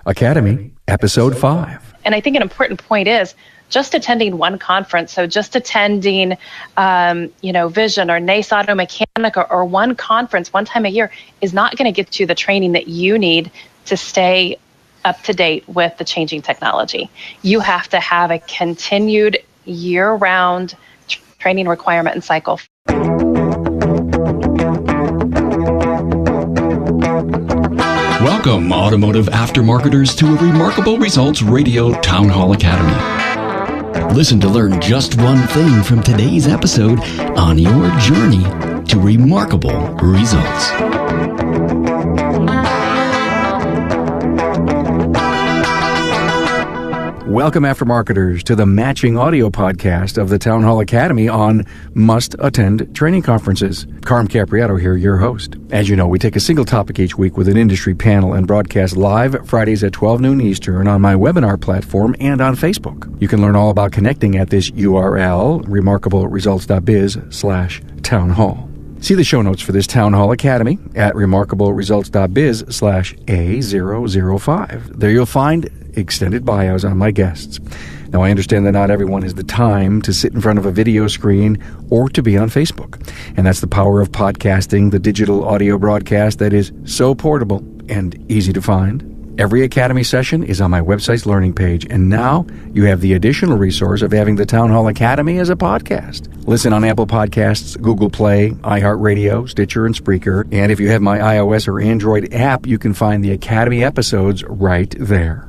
Academy, Episode 5. And I think an important point is just attending one conference. So just attending, Vision or NACE Automechanika or one conference one time a year is not going to get you the training that you need to stay up to date with the changing technology. You have to have a continued year-round training requirement and cycle. Welcome, automotive aftermarketers, to a Remarkable Results Radio Town Hall Academy. Listen to learn just one thing from today's episode on your journey to remarkable results. Welcome, aftermarketers, to the matching audio podcast of the Town Hall Academy on must-attend training conferences. Carm Capriato here, your host. As you know, we take a single topic each week with an industry panel and broadcast live Fridays at 12 noon Eastern on my webinar platform and on Facebook. You can learn all about connecting at this URL, remarkableresults.biz/townhall. See the show notes for this Town Hall Academy at remarkableresults.biz/A005. There you'll find extended bios on my guests. Now, I understand that not everyone has the time to sit in front of a video screen or to be on Facebook. And that's the power of podcasting, the digital audio broadcast that is so portable and easy to find. Every Academy session is on my website's learning page, and now you have the additional resource of having the Town Hall Academy as a podcast. Listen on Apple Podcasts, Google Play, iHeartRadio, Stitcher, and Spreaker. And if you have my iOS or Android app, you can find the Academy episodes right there.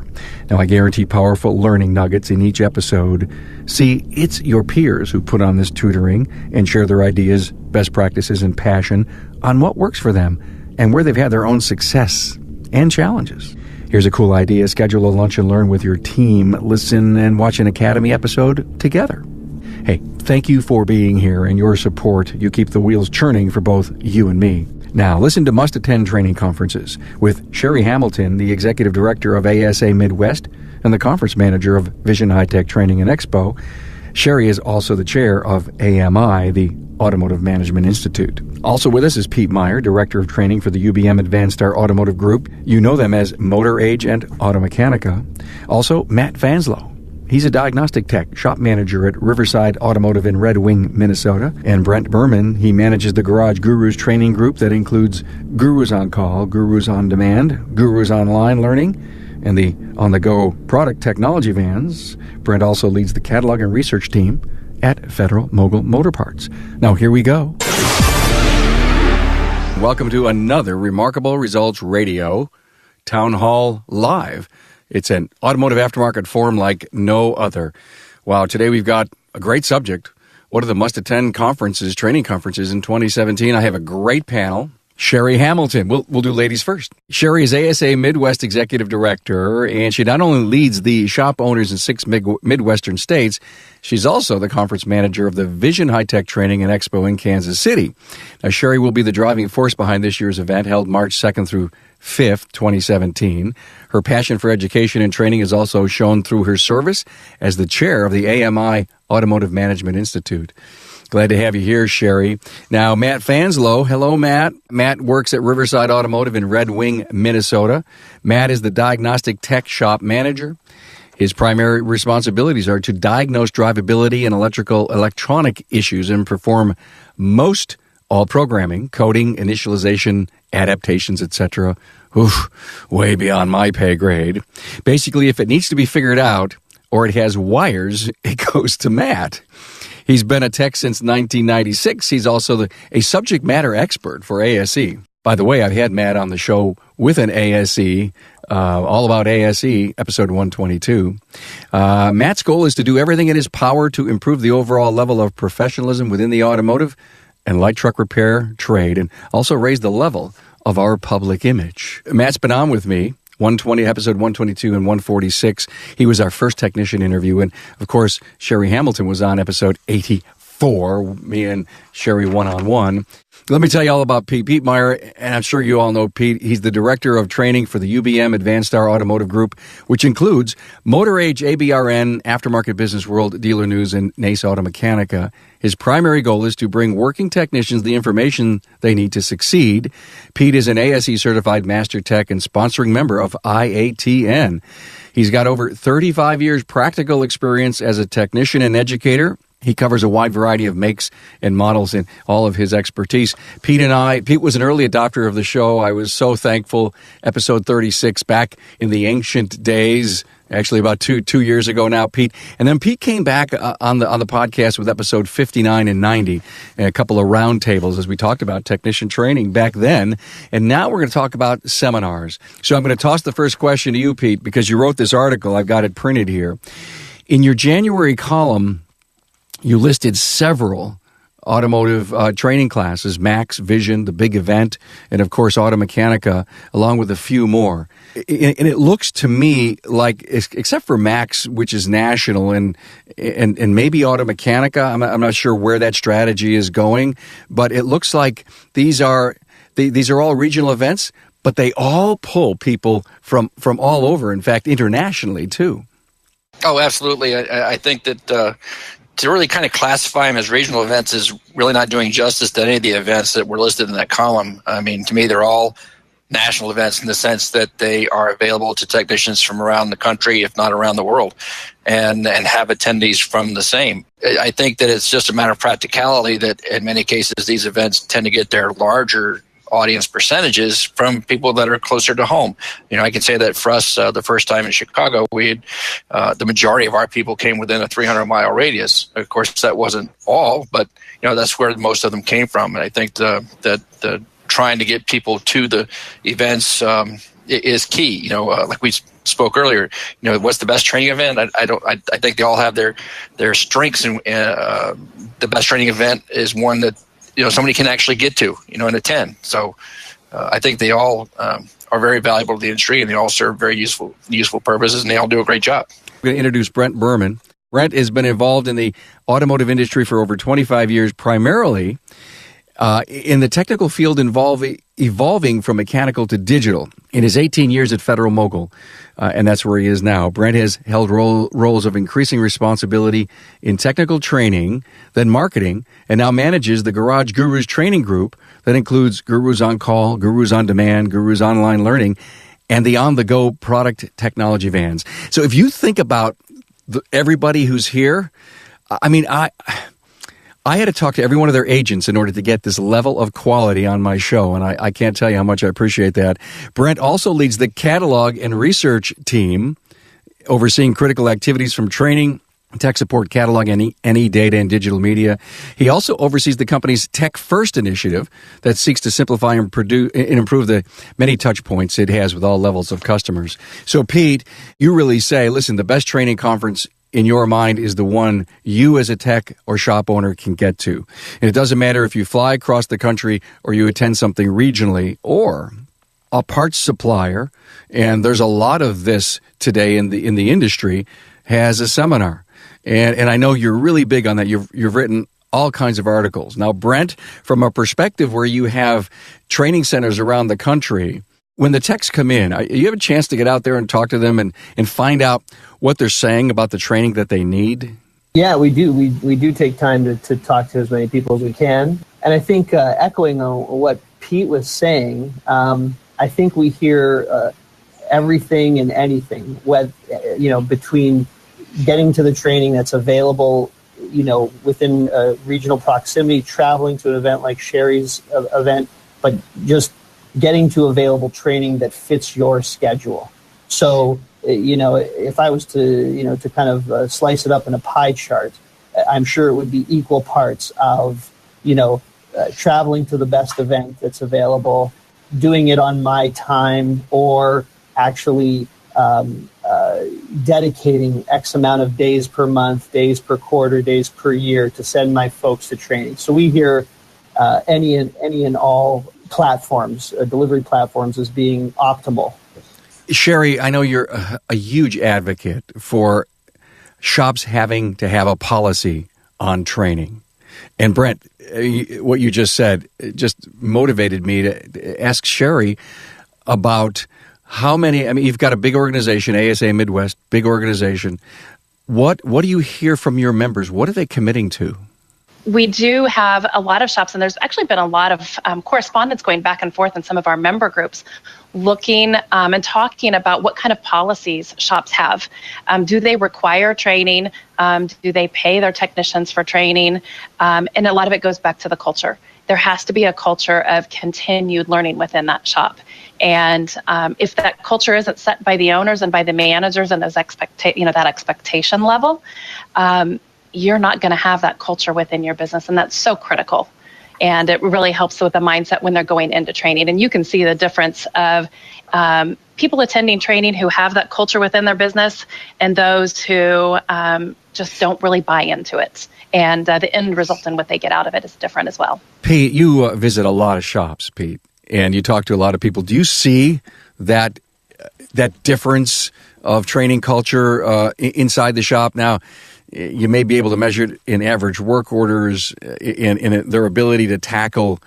Now, I guarantee powerful learning nuggets in each episode. See, it's your peers who put on this tutoring and share their ideas, best practices, and passion on what works for them and where they've had their own success and challenges. Here's a cool idea. Schedule a lunch and learn with your team. Listen and watch an Academy episode together. Hey, thank you for being here and your support. You keep the wheels churning for both you and me. Now, listen to must-attend training conferences with Sherry Hamilton, the Executive Director of ASA Midwest and the Conference Manager of Vision High-Tech Training and Expo. Sherry is also the chair of AMI, the Automotive Management Institute. Also with us is Pete Meyer, Director of Training for the UBM Advanced Star Automotive Group. You know them as Motor Age and Automechanika. Also, Matt Fanslow. He's a diagnostic tech, shop manager at Riverside Automotive in Red Wing, Minnesota. And Brent Berman, he manages the Garage Gurus training group that includes Gurus on Call, Gurus on Demand, Gurus Online Learning, and the on-the-go product technology vans. Brent also leads the catalog and research team at Federal Mogul Motor Parts. Now, here we go. Welcome to another Remarkable Results Radio Town Hall Live. It's an automotive aftermarket forum like no other. Wow, today we've got a great subject. What are the must-attend conferences, training conferences in 2017? I have a great panel. Sherry Hamilton. We'll do ladies first. Sherry is ASA Midwest Executive Director, and she not only leads the shop owners in 6 Midwestern states, she's also the conference manager of the Vision High-Tech Training and Expo in Kansas City. Now, Sherry will be the driving force behind this year's event, held March 2nd through 5th, 2017. Her passion for education and training is also shown through her service as the chair of the AMI Automotive Management Institute. Glad to have you here, Sherry. Now, Matt Fanslow. Hello, Matt. Matt works at Riverside Automotive in Red Wing, Minnesota. Matt is the diagnostic tech shop manager. His primary responsibilities are to diagnose drivability and electronic issues and perform most all programming, coding, initialization, adaptations, etc. Oof, way beyond my pay grade. Basically, if it needs to be figured out or it has wires, it goes to Matt. He's been a tech since 1996. He's also a subject matter expert for ASE. By the way, I've had Matt on the show with an ASE, all about ASE, episode 122. Matt's goal is to do everything in his power to improve the overall level of professionalism within the automotive and light truck repair trade, and also raise the level of our public image. Matt's been on with me, episode 122 and 146. He was our first technician interview, and of course, Sherry Hamilton was on episode 84. 4, me and Sherry one-on-one. Let me tell you all about Pete. Pete Meyer, and I'm sure you all know Pete. He's the Director of Training for the UBM Advanced Star Automotive Group, which includes Motor Age, ABRN, Aftermarket Business World, Dealer News, and NACE Automechanika. His primary goal is to bring working technicians the information they need to succeed. Pete is an ASE certified master tech and sponsoring member of IATN. He's got over 35 years practical experience as a technician and educator. He covers a wide variety of makes and models in all of his expertise. Pete was an early adopter of the show. I was so thankful. Episode 36 back in the ancient days, actually about two years ago now, Pete. And then Pete came back on the podcast with episode 59 and 90, and a couple of roundtables as we talked about technician training back then. And now we're going to talk about seminars. So I'm going to toss the first question to you, Pete, because you wrote this article. I've got it printed here. In your January column, you listed several automotive training classes: Max, Vision, the big event, and of course Automechanika, along with a few more. And it looks to me like, except for Max, which is national, and maybe Automechanika, I'm not sure where that strategy is going, but it looks like these are all regional events, but they all pull people from all over. In fact, internationally too. Oh, absolutely. I think that to really kind of classify them as regional events is really not doing justice to any of the events that were listed in that column. I mean, to me, they're all national events in the sense that they are available to technicians from around the country, if not around the world, and have attendees from the same. I think that it's just a matter of practicality that in many cases these events tend to get their larger audience percentages from people that are closer to home. I can say that for us, the first time in Chicago, we had the majority of our people came within a 300-mile radius. Of course, that wasn't all, but that's where most of them came from. And I think that trying to get people to the events is key. Like we spoke earlier, what's the best training event? I think they all have their strengths, and the best training event is one that somebody can actually get to, and attend. So I think they all are very valuable to the industry, and they all serve very useful purposes, and they all do a great job. We're going to introduce Brent Berman. Brent has been involved in the automotive industry for over 25 years, primarily in the technical field evolving from mechanical to digital. In his 18 years at Federal Mogul, and that's where he is now, Brent has held roles of increasing responsibility in technical training, then marketing, and now manages the Garage Gurus training group that includes Gurus on Call, Gurus on Demand, Gurus Online Learning, and the on-the-go product technology vans. So if you think about everybody who's here, I mean, I had to talk to every one of their agents in order to get this level of quality on my show, and I can't tell you how much I appreciate that. Brent also leads the catalog and research team, overseeing critical activities from training, tech support, catalog, NE data, and digital media. He also oversees the company's Tech First initiative that seeks to simplify and improve the many touch points it has with all levels of customers. So, Pete, you really say, listen, the best training conference in your mind is the one you as a tech or shop owner can get to. And it doesn't matter if you fly across the country or you attend something regionally or a parts supplier, and there's a lot of this today in the industry, has a seminar. And I know you're really big on that. You've written all kinds of articles. Now, Brent, from a perspective where you have training centers around the country, when the techs come in, you have a chance to get out there and talk to them and find out what they're saying about the training that they need? Yeah, we do. We do take time to talk to as many people as we can. And I think echoing on what Pete was saying, I think we hear everything and anything, between getting to the training that's available, within regional proximity, traveling to an event like Sherry's event, but just getting to available training that fits your schedule. So, if I was to kind of slice it up in a pie chart, I'm sure it would be equal parts of, traveling to the best event that's available, doing it on my time, or actually dedicating X amount of days per month, days per quarter, days per year to send my folks to training. So we hear any and all platforms, delivery platforms, as being optimal. Sherry, I know you're a huge advocate for shops having to have a policy on training. And Brent, what you just said just motivated me to ask Sherry about how many. I mean, you've got a big organization, ASA Midwest, big organization. What do you hear from your members? What are they committing to? We do have a lot of shops, and there's actually been a lot of correspondence going back and forth in some of our member groups, looking and talking about what kind of policies shops have. Do they require training? Do they pay their technicians for training? And a lot of it goes back to the culture. There has to be a culture of continued learning within that shop. And if that culture isn't set by the owners and by the managers and those that expectation level, you're not going to have that culture within your business, and that's so critical. And it really helps with the mindset when they're going into training. And you can see the difference of people attending training who have that culture within their business and those who just don't really buy into it. And the end result and what they get out of it is different as well. Pete, you visit a lot of shops, Pete, and you talk to a lot of people. Do you see that difference of training culture inside the shop? Now, you may be able to measure it in average work orders, in their ability to tackle,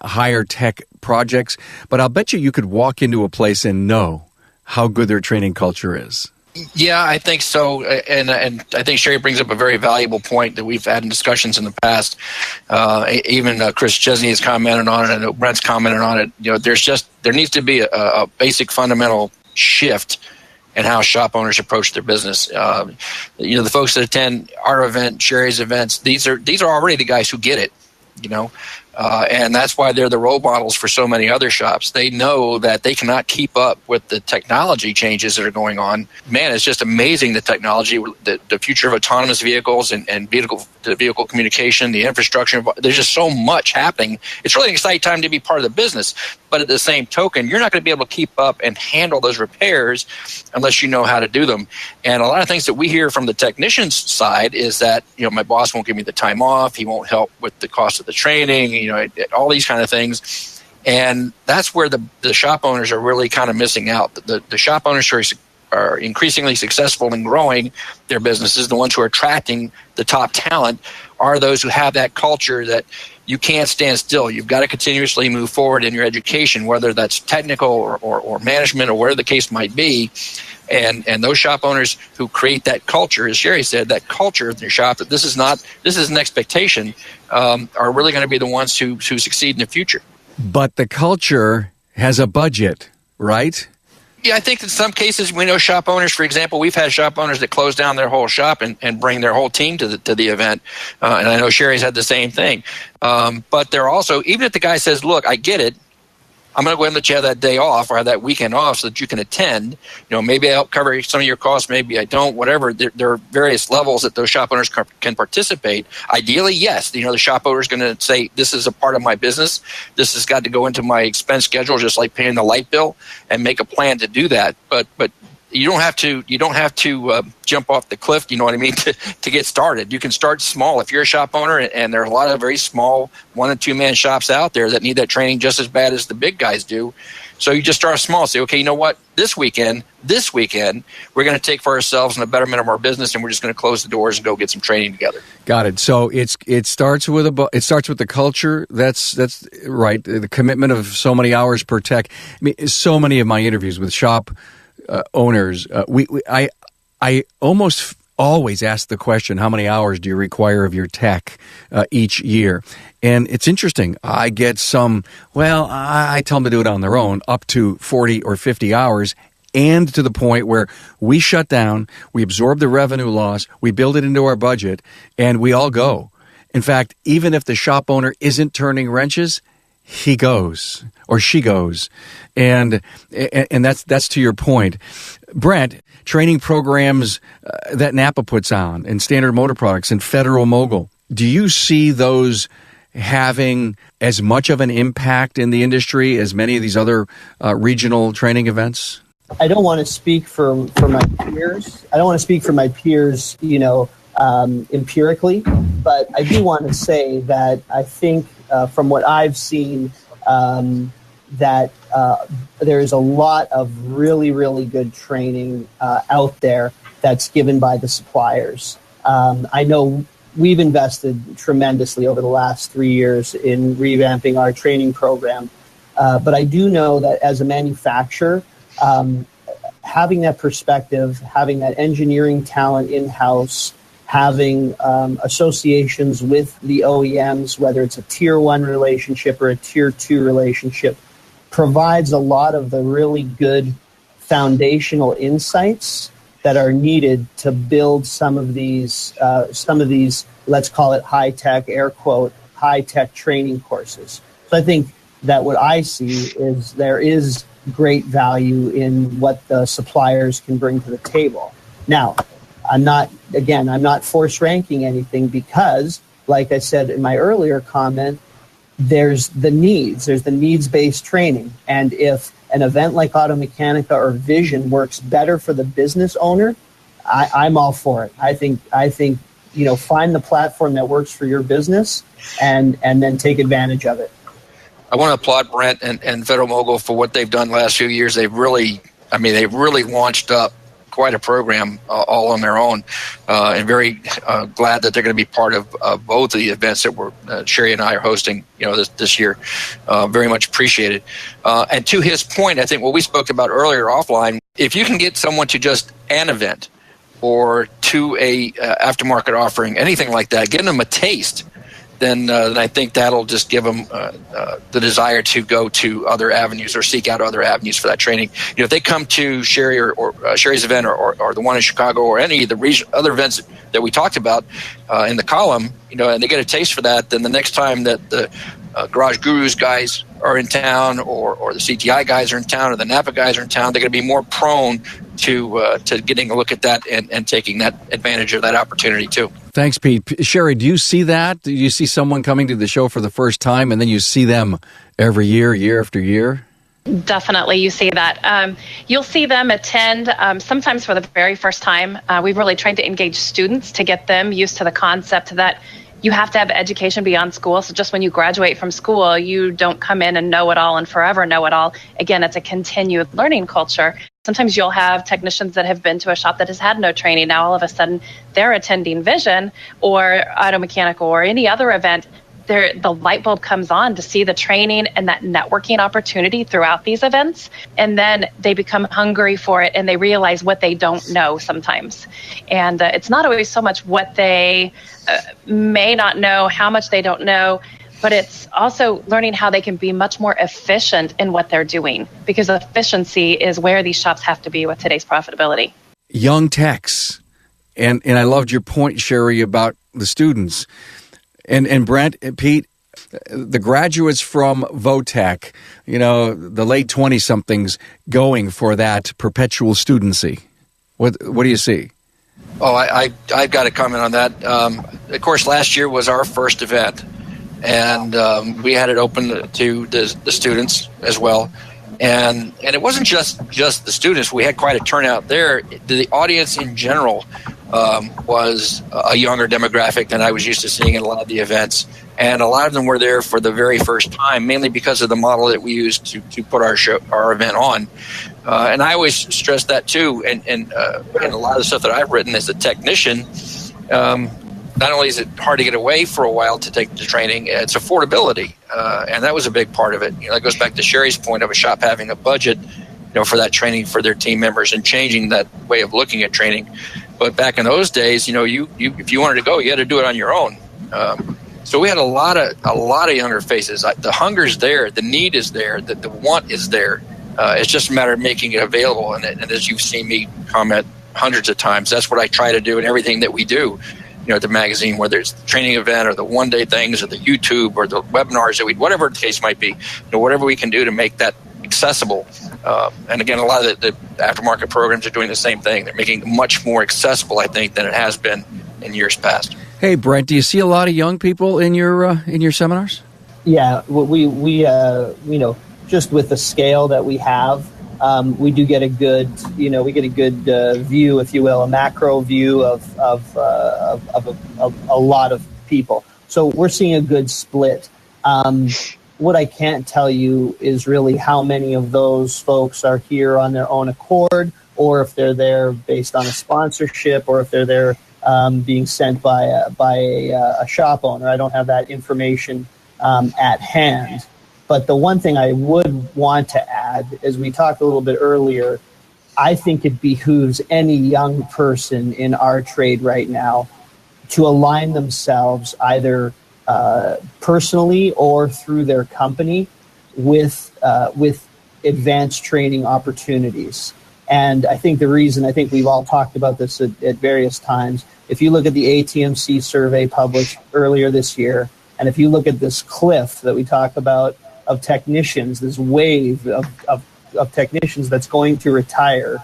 higher tech projects. But I'll bet you could walk into a place and know how good their training culture is. Yeah, I think so, and I think Sherry brings up a very valuable point that we've had in discussions in the past. Even Chris Chesney has commented on it, and I know Brent's commented on it. There needs to be a basic fundamental shift in how shop owners approach their business. The folks that attend our event, Sherry's events, these are already the guys who get it. And that's why they're the role models for so many other shops. They know that they cannot keep up with the technology changes that are going on. Man, it's just amazing, the technology, the future of autonomous vehicles and vehicle communication, the infrastructure. There's just so much happening. It's really an exciting time to be part of the business. But at the same token, you're not going to be able to keep up and handle those repairs unless you know how to do them. And a lot of things that we hear from the technician's side is that, my boss won't give me the time off. He won't help with the cost of the training, all these kind of things. And that's where the shop owners are really kind of missing out. The shop owners who are increasingly successful in growing their businesses, the ones who are attracting the top talent, are those who have that culture that you can't stand still. You've got to continuously move forward in your education, whether that's technical or management or whatever the case might be. And those shop owners who create that culture, as Sherry said, that culture in their shop, that this is an expectation, are really going to be the ones who succeed in the future. But the culture has a budget, right? Yeah, I think in some cases we know shop owners, for example, we've had shop owners that close down their whole shop and bring their whole team to the event. And I know Sherry's had the same thing. But they're also, even if the guy says, look, I get it, I'm going to go ahead and let you have that day off or have that weekend off so that you can attend. Maybe I help cover some of your costs, maybe I don't, whatever. There are various levels that those shop owners can participate. Ideally, yes, the shop owner is going to say, this is a part of my business. This has got to go into my expense schedule, just like paying the light bill, and make a plan to do that. But you don't have to jump off the cliff, you know what I mean, to get started. You can start small. If you're a shop owner, and there are a lot of very small 1- and 2-man shops out there that need that training just as bad as the big guys do. So you just start small. Say, okay, you know what? This weekend, we're going to take for ourselves and a betterment of our business, and we're just going to close the doors and go get some training together. Got it. So it starts with the culture. That's right. The commitment of so many hours per tech. I mean, so many of my interviews with shop owners, I almost always ask the question, how many hours do you require of your tech each year? And it's interesting. I get some, I tell them to do it on their own, up to 40 or 50 hours, and to the point where we shut down, we absorb the revenue loss, we build it into our budget, and we all go. In fact, even if the shop owner isn't turning wrenches, he goes or she goes. And that's to your point. Brent, training programs that Napa puts on, and Standard Motor Products and Federal Mogul, do you see those having as much of an impact in the industry as many of these other regional training events? I don't want to speak for my peers. Empirically, but I do want to say that I think from what I've seen, that there is a lot of really, really good training out there that's given by the suppliers. I know we've invested tremendously over the last 3 years in revamping our training program. But I do know that as a manufacturer, having that perspective, having that engineering talent in-house, having associations with the OEMs, whether it's a tier 1 relationship or a tier 2 relationship, provides a lot of the really good foundational insights that are needed to build some of these, let's call it high-tech, air quote, high-tech training courses. So I think that what I see is there is great value in what the suppliers can bring to the table. Now, I'm not force ranking anything because, like I said in my earlier comment, there's the needs-based training. And if an event like Automechanika or Vision works better for the business owner, I'm all for it. I think find the platform that works for your business and then take advantage of it. I want to applaud Brent and Federal Mogul for what they've done the last few years. They've really launched up quite a program all on their own, and very glad that they're going to be part of both of the events that Sherry and I are hosting, this year. Very much appreciated. And to his point, I think what we spoke about earlier offline, if you can get someone to just an event or to a aftermarket offering, anything like that, getting them a taste, then I think that'll just give them the desire to go to other avenues or seek out other avenues for that training. If they come to Sherry or Sherry's event or the one in Chicago or any of the other events that we talked about in the column, and they get a taste for that, then the next time that the Garage Gurus guys are in town or the CTI guys are in town or the Napa guys are in town, they're going to be more prone to getting a look at that and taking that advantage of that opportunity too. Thanks, Pete. Sherry, do you see that? Do you see someone coming to the show for the first time and then you see them every year, year after year? Definitely, you see that. You'll see them attend sometimes for the very first time. We've really tried to engage students to get them used to the concept that you have to have education beyond school. So just when you graduate from school, you don't come in and know it all and forever know it all. Again, it's a continued learning culture. Sometimes you'll have technicians that have been to a shop that has had no training. Now all of a sudden they're attending Vision or Automechanika or any other event. The light bulb comes on to see the training and that networking opportunity throughout these events. And then they become hungry for it and they realize what they don't know sometimes. And it's not always so much what they may not know, how much they don't know, but it's also learning how they can be much more efficient in what they're doing, because efficiency is where these shops have to be with today's profitability. Young techs. And I loved your point, Sherry, about the students. And Brent, Pete, the graduates from Votech, the late 20-somethings going for that perpetual studency. What do you see? Oh, I've got to comment on that. Of course, last year was our first event, and we had it open to the students as well. And it wasn't just the students. We had quite a turnout there. The audience in general was a younger demographic than I was used to seeing in a lot of the events. And a lot of them were there for the very first time, mainly because of the model that we used to put our event on. And I always stress that too. And a lot of the stuff that I've written as a technician, not only is it hard to get away for a while to take the training, it's affordability. And that was a big part of it. That goes back to Sherry's point of a shop having a budget, for that training for their team members and changing that way of looking at training. But back in those days, you if you wanted to go, you had to do it on your own. So we had a lot of younger faces. The hunger's there, the need is there, the want is there. It's just a matter of making it available. And as you've seen me comment hundreds of times, that's what I try to do in everything that we do. At the magazine, whether it's the training event or the one-day things or the YouTube or the webinars that whatever the case might be, whatever we can do to make that accessible. And again, a lot of the aftermarket programs are doing the same thing. They're making it much more accessible, I think, than it has been in years past. Hey, Brent, do you see a lot of young people in your seminars? Yeah, we just with the scale that we have, we do get a good, view, if you will, a macro view of a lot of people. So we're seeing a good split. What I can't tell you is really how many of those folks are here on their own accord, or if they're there based on a sponsorship, or if they're there being sent by a shop owner. I don't have that information at hand. But the one thing I would want to add, as we talked a little bit earlier, I think it behooves any young person in our trade right now to align themselves either personally or through their company with advanced training opportunities. And I think we've all talked about this at various times. If you look at the ATMC survey published earlier this year, and if you look at this cliff that we talk about of technicians, this wave of technicians that's going to retire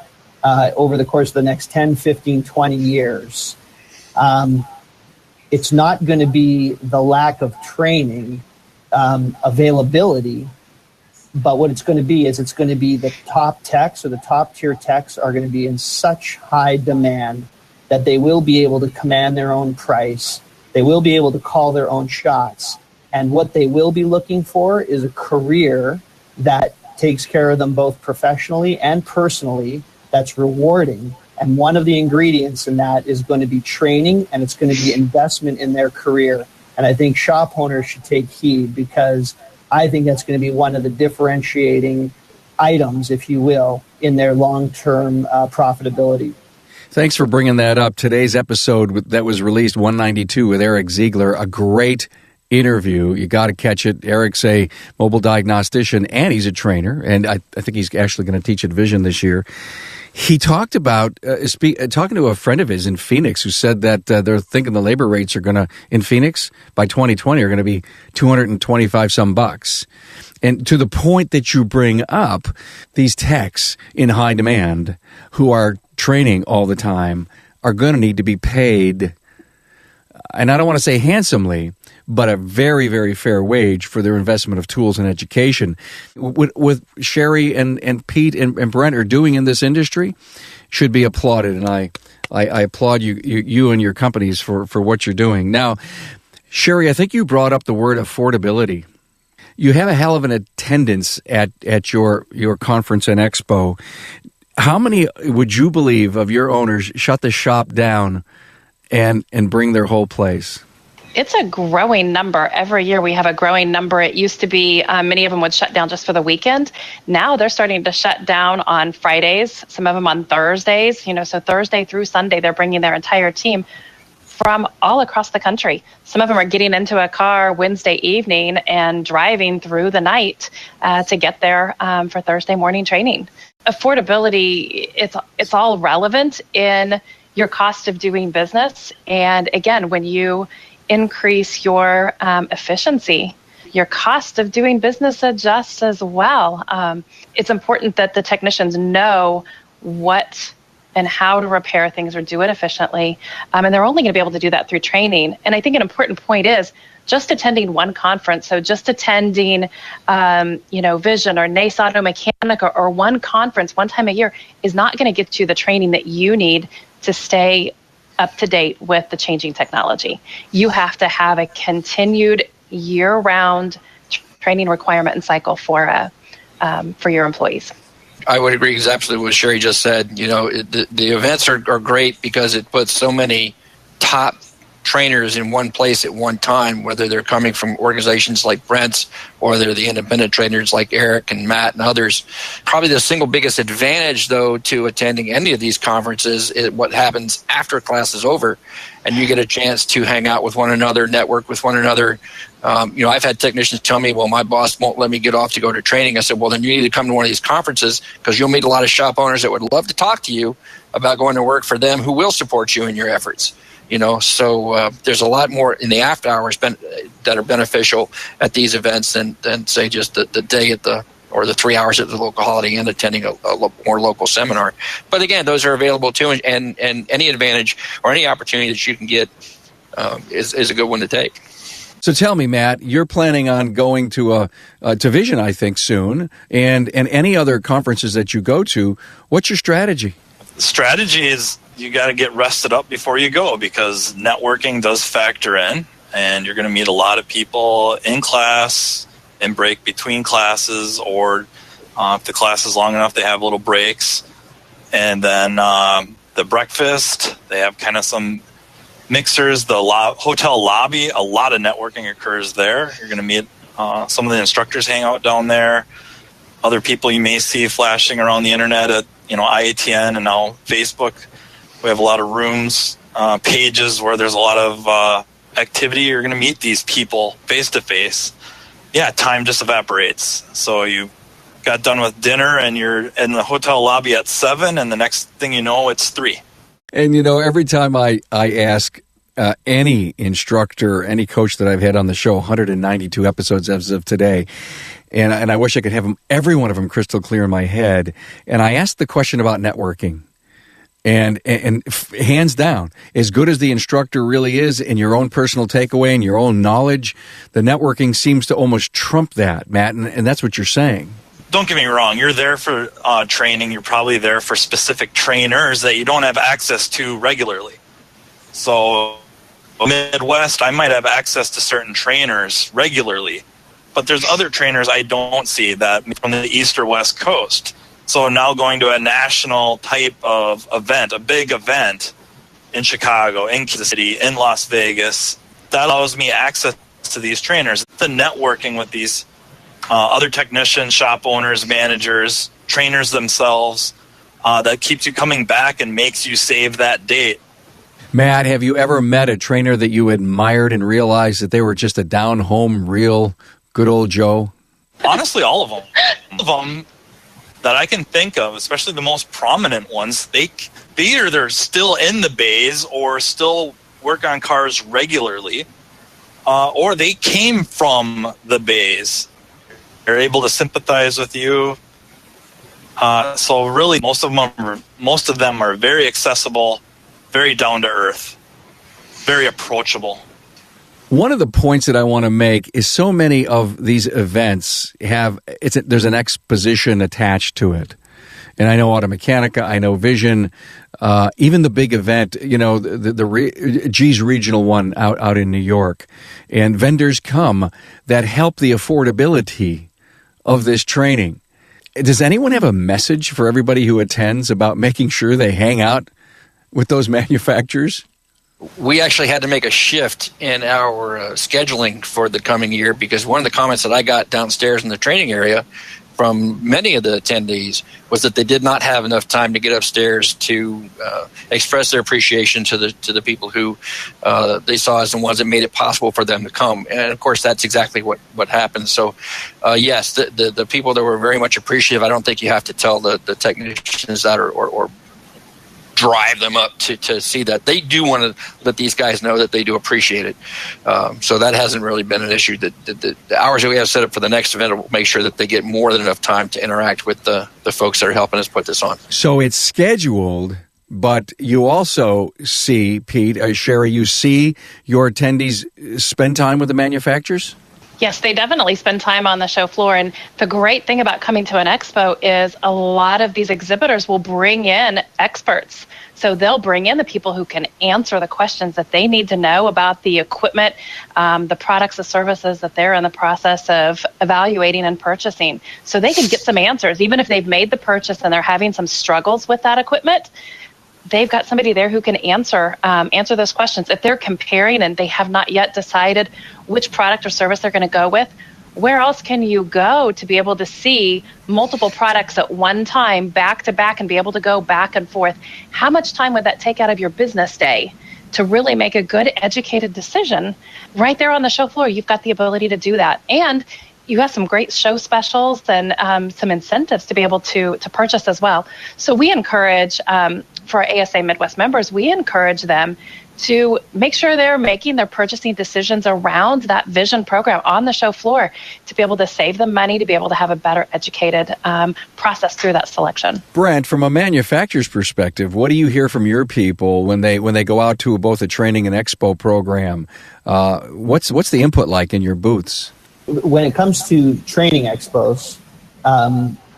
over the course of the next 10, 15, 20 years, it's not going to be the lack of training availability, but what it's going to be is it's going to be the top techs or the top tier techs are going to be in such high demand that they will be able to command their own price. They will be able to call their own shots. And what they will be looking for is a career that takes care of them both professionally and personally, that's rewarding. And one of the ingredients in that is going to be training, and it's going to be investment in their career. And I think shop owners should take heed, because I think that's going to be one of the differentiating items, if you will, in their long-term profitability. Thanks for bringing that up. Today's episode that was released, 192, with Eric Ziegler, a great interview. You got to catch it. Eric's a mobile diagnostician, and he's a trainer, and I think he's actually going to teach at Vision this year. He talked about talking to a friend of his in Phoenix who said that they're thinking the labor rates are going to, in Phoenix, by 2020, are going to be $225 some bucks. And to the point that you bring up, these techs in high demand who are training all the time are going to need to be paid, and I don't want to say handsomely, but a very, very fair wage for their investment of tools and education. What Sherry and Pete and Brent are doing in this industry should be applauded, and I applaud you and your companies for what you're doing. Now, Sherry, I think you brought up the word affordability. You have a hell of an attendance at your conference and expo. How many would you believe of your owners shut the shop down and bring their whole place? It's a growing number. Every year we have a growing number. It used to be many of them would shut down just for the weekend. Now they're starting to shut down on Fridays, some of them on Thursdays. So Thursday through Sunday, they're bringing their entire team from all across the country. Some of them are getting into a car Wednesday evening and driving through the night to get there for Thursday morning training. Affordability, it's all relevant in your cost of doing business. And again, when you increase your efficiency, your cost of doing business adjusts as well. It's important that the technicians know what and how to repair things or do it efficiently. And they're only going to be able to do that through training. And I think an important point is just attending one conference. So just attending, Vision or NACE Automechanika or one conference one time a year is not going to get you the training that you need to stay up to date with the changing technology. You have to have a continued year-round training requirement and cycle for your employees. I would agree exactly with what Sherry just said. The events are great because it puts so many top trainers in one place at one time, whether they're coming from organizations like Brent's or they're the independent trainers like Eric and Matt and others. Probably the single biggest advantage, though, to attending any of these conferences is what happens after class is over, and you get a chance to hang out with one another, network with one another. I've had technicians tell me, well, my boss won't let me get off to go to training. I said, well, then you need to come to one of these conferences because you'll meet a lot of shop owners that would love to talk to you about going to work for them who will support you in your efforts. So there's a lot more in the after hours that are beneficial at these events than say just the day or the 3 hours at the local Holiday Inn attending a more local seminar. But again, those are available too, and any advantage or any opportunity that you can get is a good one to take. So tell me, Matt, you're planning on going to Vision, I think, soon, and any other conferences that you go to. What's your strategy? The strategy is you got to get rested up before you go, because networking does factor in, and you're going to meet a lot of people in class and break between classes, or if the class is long enough, they have little breaks. And then the breakfast, they have kind of some mixers, the hotel lobby. A lot of networking occurs there. You're going to meet some of the instructors hang out down there. Other people you may see flashing around the internet at IATN and now Facebook. We have a lot of rooms, pages where there's a lot of activity. You're going to meet these people face to face. Yeah, time just evaporates. So you got done with dinner and you're in the hotel lobby at 7, and the next thing you know, it's 3. And, every time I ask any instructor, any coach that I've had on the show, 192 episodes as of today, and I wish I could have every one of them crystal clear in my head, and I ask the question about networking. And hands down, as good as the instructor really is in your own personal takeaway and your own knowledge, the networking seems to almost trump that, Matt, and that's what you're saying. Don't get me wrong. You're there for training. You're probably there for specific trainers that you don't have access to regularly. So Midwest, I might have access to certain trainers regularly, but there's other trainers I don't see that from the East or West Coast. So now going to a national type of event, a big event in Chicago, in Kansas City, in Las Vegas, that allows me access to these trainers. The networking with these other technicians, shop owners, managers, trainers themselves, that keeps you coming back and makes you save that date. Matt, have you ever met a trainer that you admired and realized that they were just a down-home, real, good old Joe? Honestly, all of them. All of them that I can think of, especially the most prominent ones, they either they're still in the bays or still work on cars regularly, or they came from the bays. They're able to sympathize with you. So really, most of them are very accessible, very down to earth, very approachable. One of the points that I want to make is so many of these events there's an exposition attached to it. And I know Automechanika, I know Vision, even the big event, the G's regional one out in New York. And vendors come that help the affordability of this training. Does anyone have a message for everybody who attends about making sure they hang out with those manufacturers? We actually had to make a shift in our scheduling for the coming year, because one of the comments that I got downstairs in the training area from many of the attendees was that they did not have enough time to get upstairs to express their appreciation to the people who they saw as the ones that made it possible for them to come. And of course, that's exactly what happened. So yes, the people that were very much appreciative, I don't think you have to tell the technicians that or drive them up to see that. They do want to let these guys know that they do appreciate it. So that hasn't really been an issue. The hours that we have set up for the next event will make sure that they get more than enough time to interact with the folks that are helping us put this on. So it's scheduled, but you also see, Pete, Sherry, you see your attendees spend time with the manufacturers? Yes, they definitely spend time on the show floor. And the great thing about coming to an expo is a lot of these exhibitors will bring in experts. So they'll bring in the people who can answer the questions that they need to know about the equipment, the products, the services that they're in the process of evaluating and purchasing. So they can get some answers. Even if they've made the purchase and they're having some struggles with that equipment, they've got somebody there who can answer those questions. If they're comparing and they have not yet decided which product or service they're going to go with, where else can you go to be able to see multiple products at one time, back to back, and be able to go back and forth? How much time would that take out of your business day to really make a good, educated decision? Right there on the show floor, you've got the ability to do that. And you have some great show specials and some incentives to be able to purchase as well. So we encourage, for our ASA Midwest members, we encourage them to make sure they're making their purchasing decisions around that vision program on the show floor to be able to save them money, to be able to have a better educated process through that selection. Brent, from a manufacturer's perspective, what do you hear from your people when they go out to both a training and expo program? What's the input like in your booths? When it comes to training expos,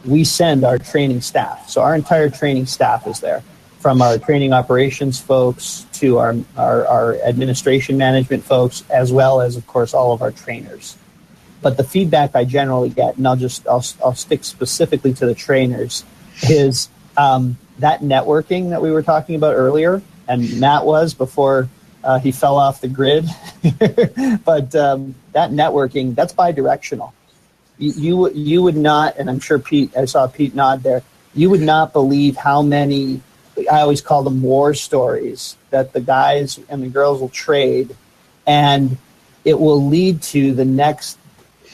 we send our training staff. So our entire training staff is there, from our training operations folks to our administration management folks, as well as, of course, all of our trainers. But the feedback I generally get, and I'll stick specifically to the trainers, is that networking that we were talking about earlier, and Matt was before he fell off the grid. But that networking, that's bi-directional. You would not, and I'm sure Pete, I saw Pete nod there, you would not believe how many, I always call them war stories, that the guys and the girls will trade, and it will lead to the next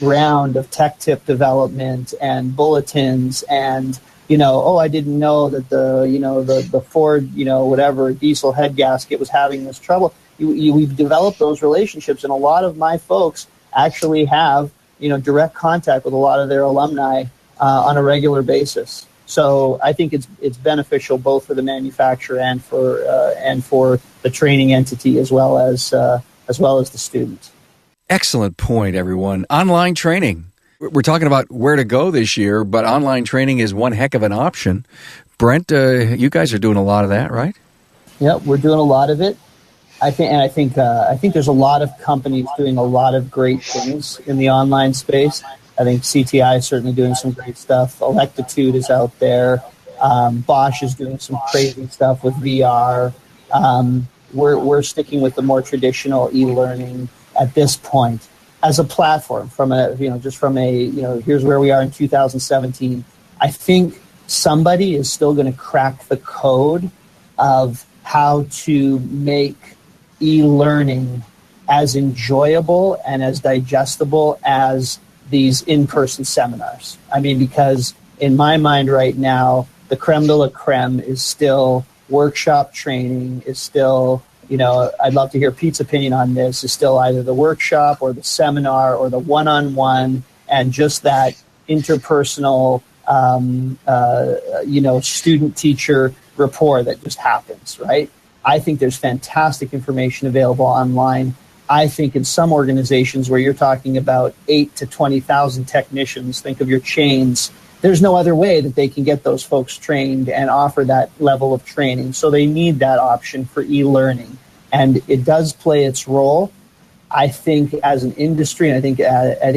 round of tech tip development and bulletins and, I didn't know that the Ford, whatever diesel head gasket was having this trouble. We've developed those relationships, and a lot of my folks actually have, direct contact with a lot of their alumni on a regular basis. So I think it's beneficial both for the manufacturer and for the training entity as well as the student. Excellent point, everyone. Online training. We're talking about where to go this year, but online training is one heck of an option. Brent, you guys are doing a lot of that, right? Yeah, we're doing a lot of it. I think there's a lot of companies doing a lot of great things in the online space. I think CTI is certainly doing some great stuff. Electitude is out there. Bosch is doing some crazy stuff with VR. We're sticking with the more traditional e-learning at this point as a platform here's where we are in 2017. I think somebody is still going to crack the code of how to make e-learning as enjoyable and as digestible as these in-person seminars. I mean, because in my mind right now, the creme de la creme is still workshop training, is still, I'd love to hear Pete's opinion on this, is still either the workshop or the seminar or the one-on-one and just that interpersonal, student-teacher rapport that just happens, right? I think there's fantastic information available online. I think in some organizations where you're talking about 8 to 20,000 technicians, think of your chains, there's no other way that they can get those folks trained and offer that level of training. So they need that option for e-learning. And it does play its role. I think as an industry, and I think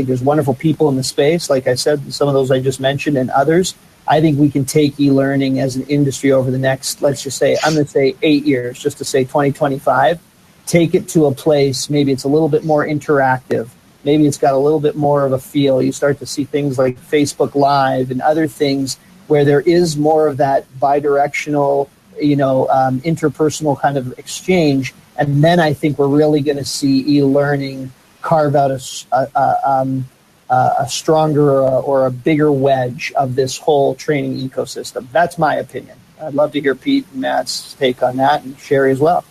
there's wonderful people in the space, like I said, some of those I just mentioned and others, I think we can take e-learning as an industry over the next, let's just say, I'm going to say 8 years, just to say 2025, take it to a place, maybe it's a little bit more interactive. Maybe it's got a little bit more of a feel. You start to see things like Facebook Live and other things where there is more of that bi-directional, interpersonal kind of exchange. And then I think we're really going to see e-learning carve out a stronger or a bigger wedge of this whole training ecosystem. That's my opinion. I'd love to hear Pete and Matt's take on that, and Sherry as well.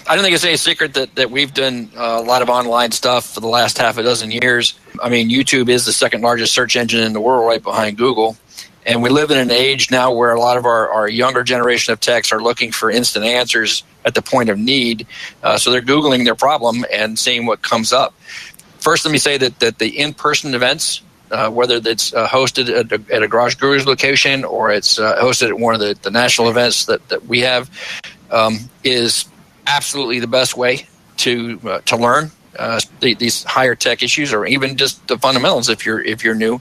I don't think it's any secret that we've done a lot of online stuff for the last half a dozen years. I mean, YouTube is the second largest search engine in the world, right behind Google. And we live in an age now where a lot of our younger generation of techs are looking for instant answers at the point of need. So they're Googling their problem and seeing what comes up. First, let me say that the in-person events, whether it's hosted at a Garage Gurus location or it's hosted at one of the national events that we have, is absolutely the best way to learn these higher tech issues, or even just the fundamentals if you're new,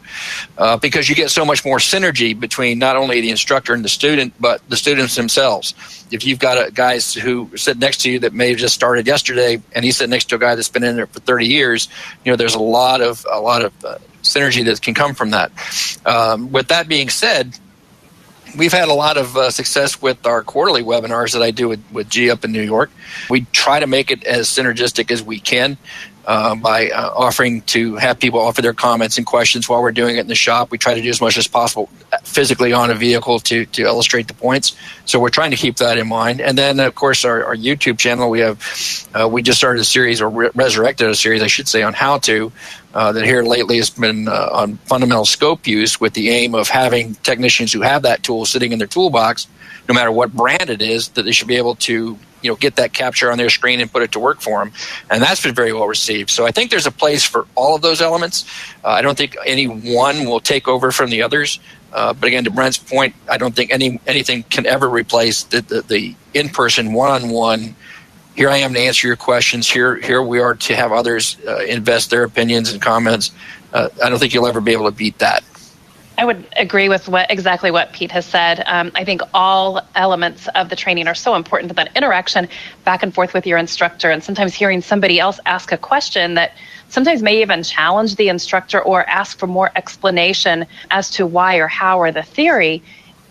because you get so much more synergy between not only the instructor and the student, but the students themselves. If you've got guys who sit next to you that may have just started yesterday, and he's sitting next to a guy that's been in there for 30 years, there's a lot of synergy that can come from that. With that being said, we've had a lot of success with our quarterly webinars that I do with G up in New York. We try to make it as synergistic as we can by offering to have people offer their comments and questions while we're doing it in the shop. We try to do as much as possible physically on a vehicle to illustrate the points. So we're trying to keep that in mind. And then, of course, our YouTube channel, we just started a series, or resurrected a series, I should say, on how to. That here lately has been on fundamental scope use, with the aim of having technicians who have that tool sitting in their toolbox, no matter what brand it is, that they should be able to get that capture on their screen and put it to work for them. And that's been very well received. So I think there's a place for all of those elements. I don't think any one will take over from the others. But again, to Brent's point, I don't think anything can ever replace the in-person one-on-one. Here I am to answer your questions. Here we are to have others invest their opinions and comments. I don't think you'll ever be able to beat that. I would agree with exactly what Pete has said. I think all elements of the training are so important, that interaction back and forth with your instructor, and sometimes hearing somebody else ask a question that sometimes may even challenge the instructor or ask for more explanation as to why or how or the theory,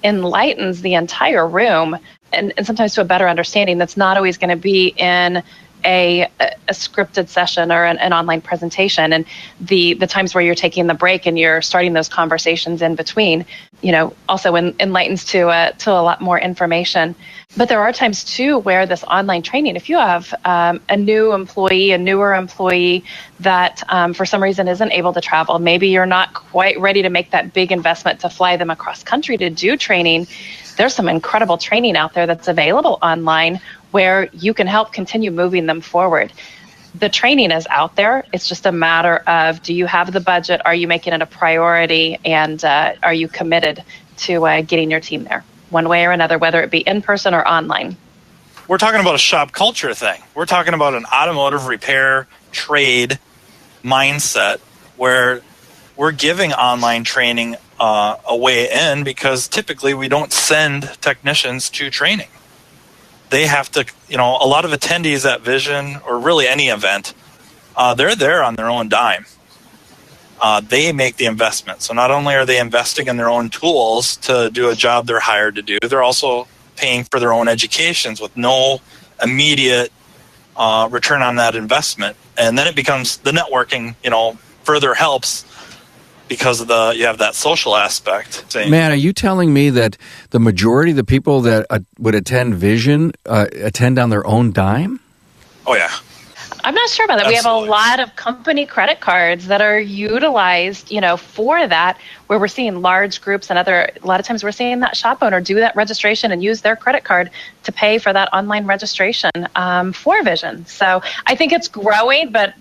enlightens the entire room, and sometimes to a better understanding that's not always going to be in a scripted session or an online presentation. And the times where you're taking the break and you're starting those conversations in between, also enlightens to a lot more information. But there are times too where this online training, if you have a newer employee that for some reason isn't able to travel, maybe you're not quite ready to make that big investment to fly them across country to do training, there's some incredible training out there that's available online where you can help continue moving them forward. The training is out there. It's just a matter of, do you have the budget? Are you making it a priority? And are you committed to getting your team there one way or another, whether it be in person or online? We're talking about a shop culture thing. We're talking about an automotive repair trade mindset where we're giving online training a way in, because typically we don't send technicians to training. They have to, a lot of attendees at Vision, or really any event, they're there on their own dime. They make the investment. So not only are they investing in their own tools to do a job they're hired to do, they're also paying for their own educations with no immediate return on that investment. And then it becomes the networking, further helps, because of you have that social aspect. Man, are you telling me that the majority of the people that would attend Vision attend on their own dime? Oh, yeah. I'm not sure about that. Absolutely. We have a lot of company credit cards that are utilized, for that, where we're seeing large groups, and a lot of times we're seeing that shop owner do that registration and use their credit card to pay for that online registration for Vision. So I think it's growing, but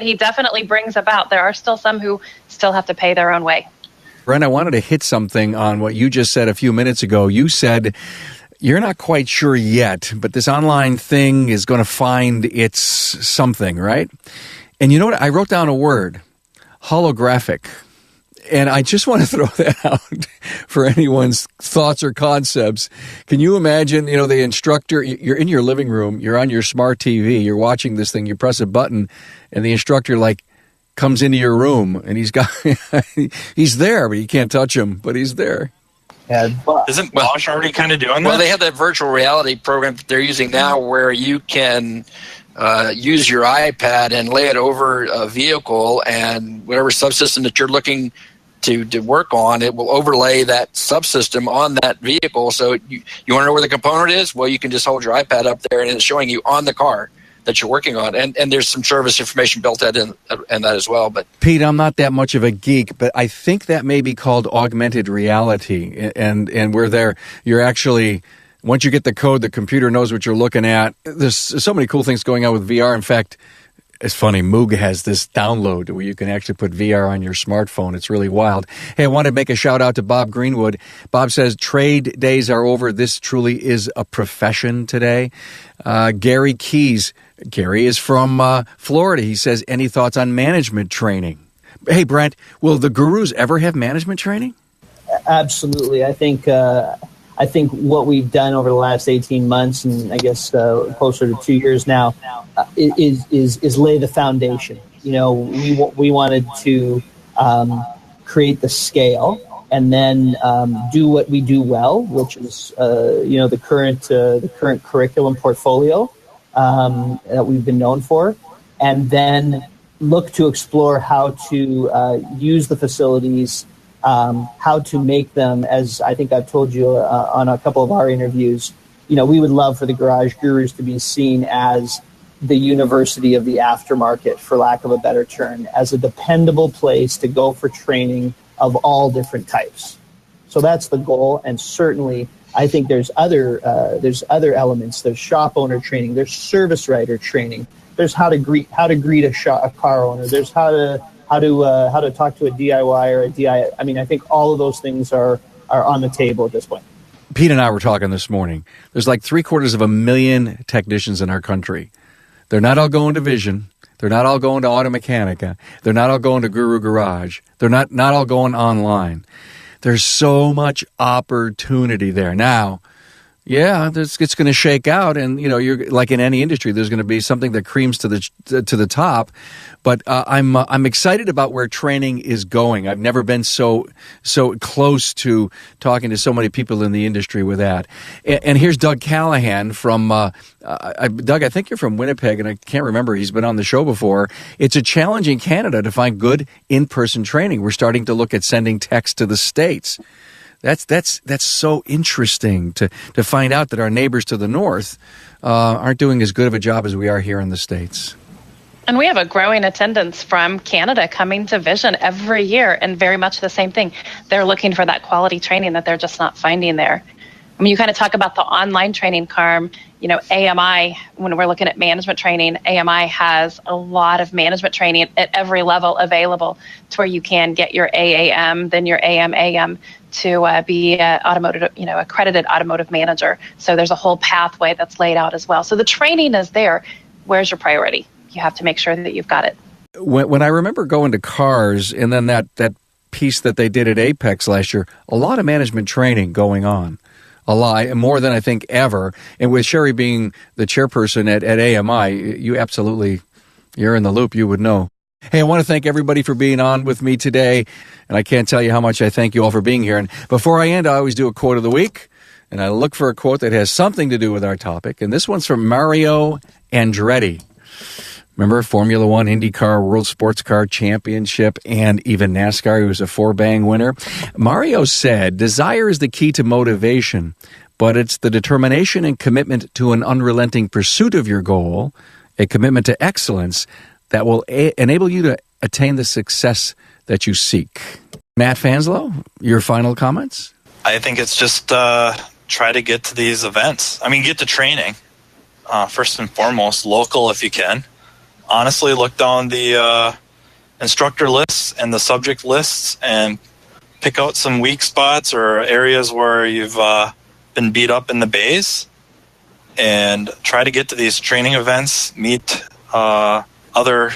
he definitely brings about, there are still some who still have to pay their own way. Brent, I wanted to hit something on what you just said a few minutes ago. You said you're not quite sure yet, but this online thing is going to find its something, right? And you know what? I wrote down a word, holographic. And I just want to throw that out for anyone's thoughts or concepts. Can you imagine, the instructor, you're in your living room, you're on your smart TV, you're watching this thing, you press a button, and the instructor comes into your room, and he's there, but you can't touch him, but he's there. Yeah, Isn't Bosch already kind of doing that? Well, they have that virtual reality program that they're using now where you can use your iPad and lay it over a vehicle, and whatever subsystem that you're looking to work on, it will overlay that subsystem on that vehicle. So you want to know where the component is? Well, you can just hold your iPad up there, and it's showing you on the car that you're working on. And there's some service information built in that as well. But Pete, I'm not that much of a geek, but I think that may be called augmented reality. And where you're actually, once you get the code, the computer knows what you're looking at. There's so many cool things going on with VR. In fact, it's funny, Moog has this download where you can actually put VR on your smartphone. It's really wild. Hey, I want to make a shout out to Bob Greenwood. Bob says, trade days are over. This truly is a profession today. Gary Keys. Gary is from Florida. He says, any thoughts on management training? Hey, Brent, will the gurus ever have management training? Absolutely. I think what we've done over the last 18 months, and I guess closer to 2 years now, is lay the foundation. We wanted to create the scale, and then do what we do well, which is the current curriculum portfolio that we've been known for, and then look to explore how to use the facilities. How to make them, as I think I've told you on a couple of our interviews, we would love for the Garage Gurus to be seen as the university of the aftermarket, for lack of a better term, as a dependable place to go for training of all different types. So that's the goal, and certainly I think there's other elements. There's shop owner training. There's service writer training. There's how to greet a car owner. There's how to talk to a DIY or a DI. I mean, I think all of those things are on the table at this point. Pete and I were talking this morning. There's like 750,000 technicians in our country. They're not all going to Vision. They're not all going to Automechanika. They're not all going to Guru Garage. They're not all going online. There's so much opportunity there. Now, yeah, it's going to shake out, and you're like in any industry. There's going to be something that creams to the top. But I'm excited about where training is going. I've never been so close to talking to so many people in the industry with that. And here's Doug Callahan from Doug. I think you're from Winnipeg, and I can't remember. He's been on the show before. It's a challenge in Canada to find good in-person training. We're starting to look at sending techs to the States. That's so interesting to find out that our neighbors to the north aren't doing as good of a job as we are here in the States. And we have a growing attendance from Canada coming to Vision every year, and very much the same thing. They're looking for that quality training that they're just not finding there. I mean, you kind of talk about the online training, Carm. AMI, when we're looking at management training, AMI has a lot of management training at every level available to where you can get your AAM, then your AM to be accredited automotive manager. So there's a whole pathway that's laid out as well. So the training is there. Where's your priority? You have to make sure that you've got it. When I remember going to cars, and then that piece that they did at Apex last year, a lot of management training going on. A lot, more than I think ever. And with Sherry being the chairperson at AMI, you're in the loop, you would know. Hey, I want to thank everybody for being on with me today. And I can't tell you how much I thank you all for being here. And before I end, I always do a quote of the week. And I look for a quote that has something to do with our topic. And this one's from Mario Andretti. Remember, Formula One, IndyCar, World Sports Car Championship, and even NASCAR. He was a 4-bang winner. Mario said, "Desire is the key to motivation, but it's the determination and commitment to an unrelenting pursuit of your goal, a commitment to excellence, that will enable you to attain the success that you seek." Matt Fanslow, your final comments? I think it's just try to get to these events. I mean, get to training, first and foremost, local if you can. Honestly, look down the instructor lists and the subject lists and pick out some weak spots or areas where you've been beat up in the base, and try to get to these training events, meet other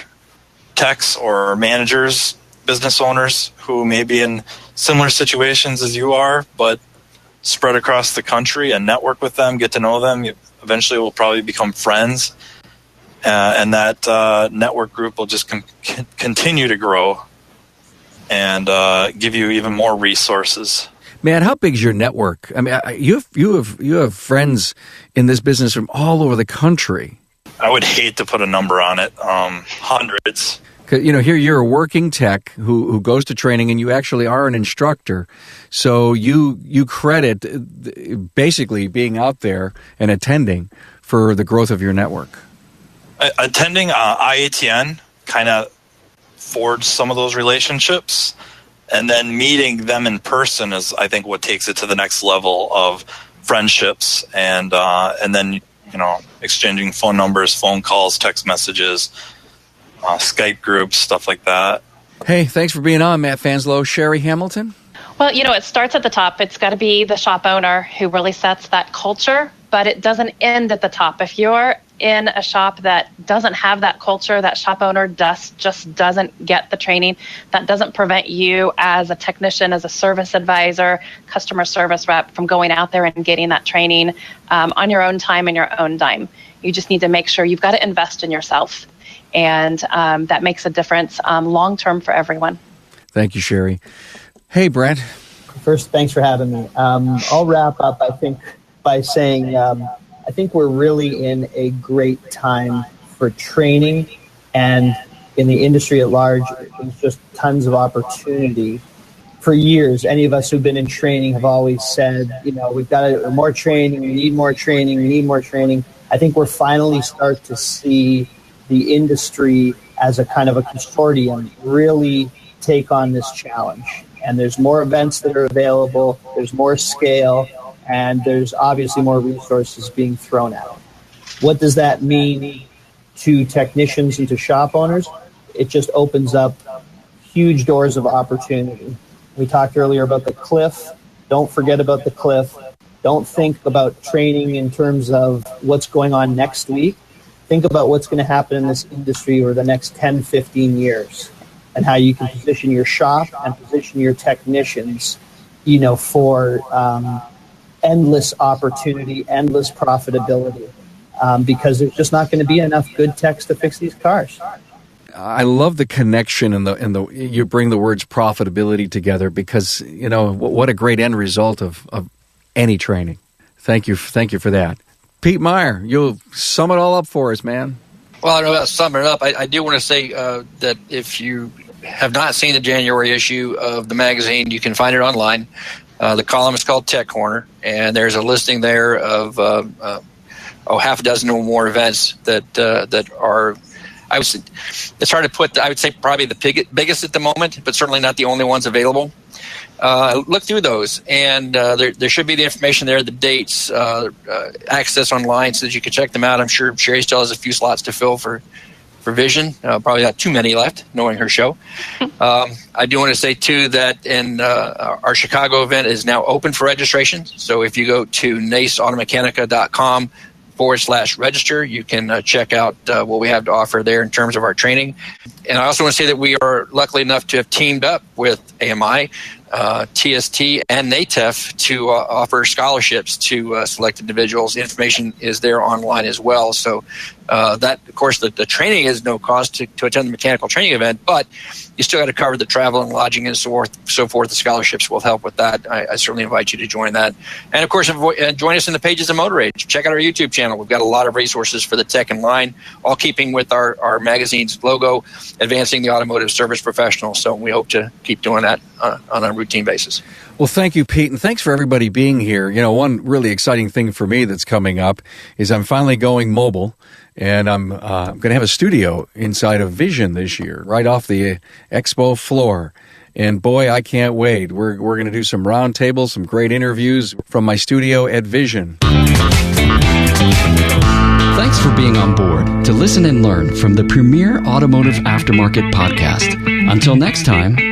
techs or managers, business owners who may be in similar situations as you are, but spread across the country, and network with them, get to know them. You eventually will probably become friends. And that network group will just continue to grow and give you even more resources. Man, how big's your network? I mean, you have friends in this business from all over the country. I would hate to put a number on it. Hundreds. Here you're a working tech who goes to training, and you actually are an instructor. So you credit basically being out there and attending for the growth of your network. Attending IATN kind of forged some of those relationships, and then meeting them in person is, I think, what takes it to the next level of friendships, and then exchanging phone numbers, phone calls, text messages, Skype groups, stuff like that. Hey, thanks for being on, Matt Fanslow. Sherry Hamilton? Well, it starts at the top. It's got to be the shop owner who really sets that culture, but it doesn't end at the top. If you're in a shop that doesn't have that culture, that shop owner just doesn't get the training, that doesn't prevent you as a technician, as a service advisor, customer service rep from going out there and getting that training on your own time and your own dime. You just need to make sure you've got to invest in yourself, and that makes a difference long term for everyone. Thank you, Sherry. Hey, Brent. First, thanks for having me. I'll wrap up, I think, by saying I think we're really in a great time for training, and in the industry at large, there's just tons of opportunity. For years, any of us who've been in training have always said, we've got more training, we need more training, we need more training. I think we're finally start to see the industry as a kind of a consortium really take on this challenge. And there's more events that are available, there's more scale, and there's obviously more resources being thrown out. What does that mean to technicians and to shop owners? It just opens up huge doors of opportunity. We talked earlier about the cliff. Don't forget about the cliff. Don't think about training in terms of what's going on next week. Think about what's going to happen in this industry over the next 10, 15 years, and how you can position your shop and position your technicians for endless opportunity, endless profitability, because there's just not going to be enough good techs to fix these cars. I love the connection and the you bring the words profitability together, because what a great end result of any training. Thank you for that. Pete Meyer, you'll sum it all up for us, man. Well, I don't know about summing it up. I do want to say that if you have not seen the January issue of the magazine, you can find it online. The column is called Tech Corner, and there's a listing there of half a dozen or more events that are. It's hard to put. I would say probably the biggest at the moment, but certainly not the only ones available. Look through those, and there should be the information there, the dates, access online, so that you can check them out. I'm sure Sherry still has a few slots to fill for Vision. Probably not too many left, knowing her show. I do want to say, too, that our Chicago event is now open for registration. So if you go to naceautomechanica.com/register, you can check out what we have to offer there in terms of our training. And I also want to say that we are lucky enough to have teamed up with AMI, TST, and NATEF to offer scholarships to select individuals. Information is there online as well. So that, of course, the training is no cost to attend the mechanical training event, but you still got to cover the travel and lodging and so forth. The scholarships will help with that. I certainly invite you to join that. And, of course, join us in the pages of Motor Age. Check out our YouTube channel. We've got a lot of resources for the tech in line, all keeping with our magazine's logo, advancing the automotive service professional. So we hope to keep doing that on a routine basis. Well, thank you, Pete, and thanks for everybody being here. One really exciting thing for me that's coming up is I'm finally going mobile, and I'm going to have a studio inside of Vision this year, right off the Expo floor. And boy, I can't wait. We're going to do some roundtables, some great interviews from my studio at Vision. Thanks for being on board to listen and learn from the premier automotive aftermarket podcast. Until next time,